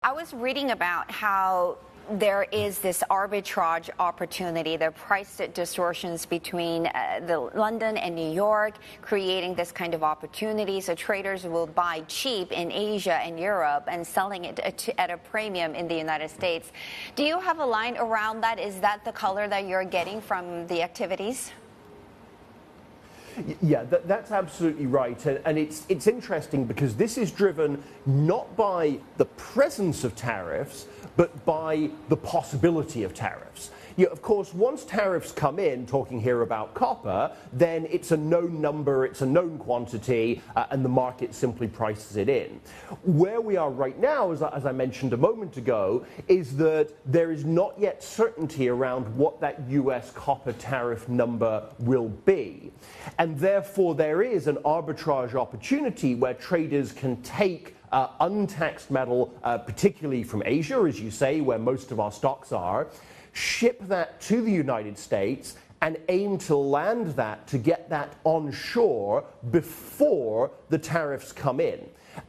I was reading about how there is this arbitrage opportunity, the price distortions between the London and New York, creating this kind of opportunity. So traders will buy cheap in Asia and Europe and selling it at a premium in the United States. Do you have a line around that? Is that the color that you're getting from the activities? Yeah, that's absolutely right. And it's interesting because this is driven not by the presence of tariffs, but by the possibility of tariffs. Of course, once tariffs come in, talking here about copper, then it's a known number, it's a known quantity, and the market simply prices it in. Where we are right now, as I mentioned a moment ago, is that there is not yet certainty around what that US copper tariff number will be. And therefore, there is an arbitrage opportunity where traders can take untaxed metal, particularly from Asia, as you say, where most of our stocks are, ship that to the United States and aim to land that to get that onshore before the tariffs come in.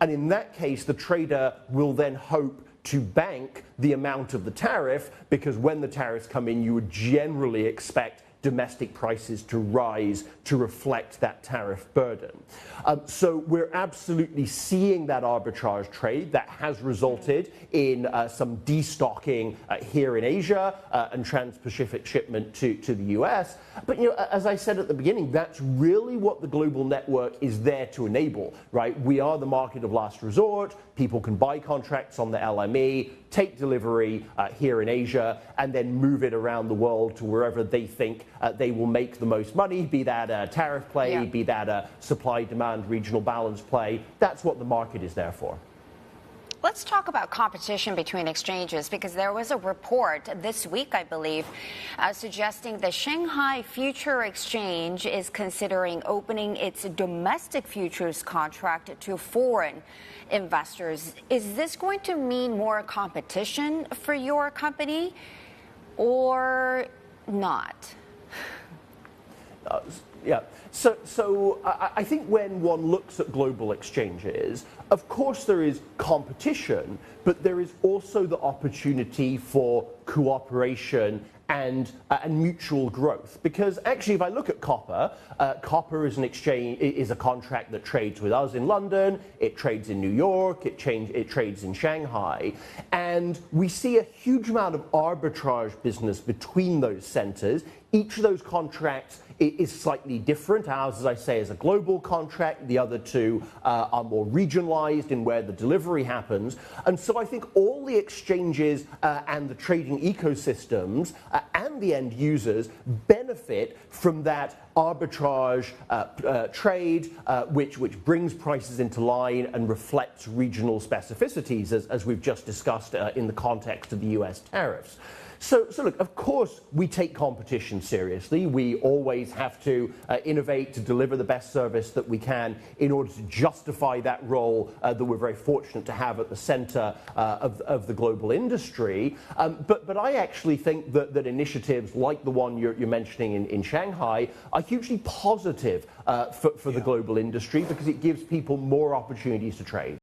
And in that case, the trader will then hope to bank the amount of the tariff, because when the tariffs come in, you would generally expect domestic prices to rise to reflect that tariff burden. So we're absolutely seeing that arbitrage trade that has resulted in some destocking here in Asia and trans-Pacific shipment to the US. But as I said at the beginning, that's really what the global network is there to enable, right? We are the market of last resort. People can buy contracts on the LME, take delivery here in Asia, and then move it around the world to wherever they think they will make the most money, be that a tariff play, be that a supply-demand regional balance play. That's what the market is there for. Let's talk about competition between exchanges, because there was a report this week, I believe, suggesting the Shanghai Future Exchange is considering opening its domestic futures contract to foreign investors. Is this going to mean more competition for your company or not? Yeah. So I think when one looks at global exchanges, of course there is competition, but there is also the opportunity for cooperation and mutual growth. Because actually, if I look at copper, copper is an exchange, is a contract that trades with us in London, it trades in New York, it trades in Shanghai, and we see a huge amount of arbitrage business between those centers. Each of those contracts is slightly different. Ours, as I say, is a global contract. The other two are more regionalized in where the delivery happens. And so I think all the exchanges and the trading ecosystems and the end users benefit from that arbitrage trade, which brings prices into line and reflects regional specificities, as we've just discussed in the context of the US tariffs. So look, of course, we take competition seriously. We always have to innovate to deliver the best service that we can in order to justify that role that we're very fortunate to have at the center of the global industry. But I actually think that initiatives like the one you're mentioning in Shanghai are hugely positive for the global industry, because it gives people more opportunities to trade.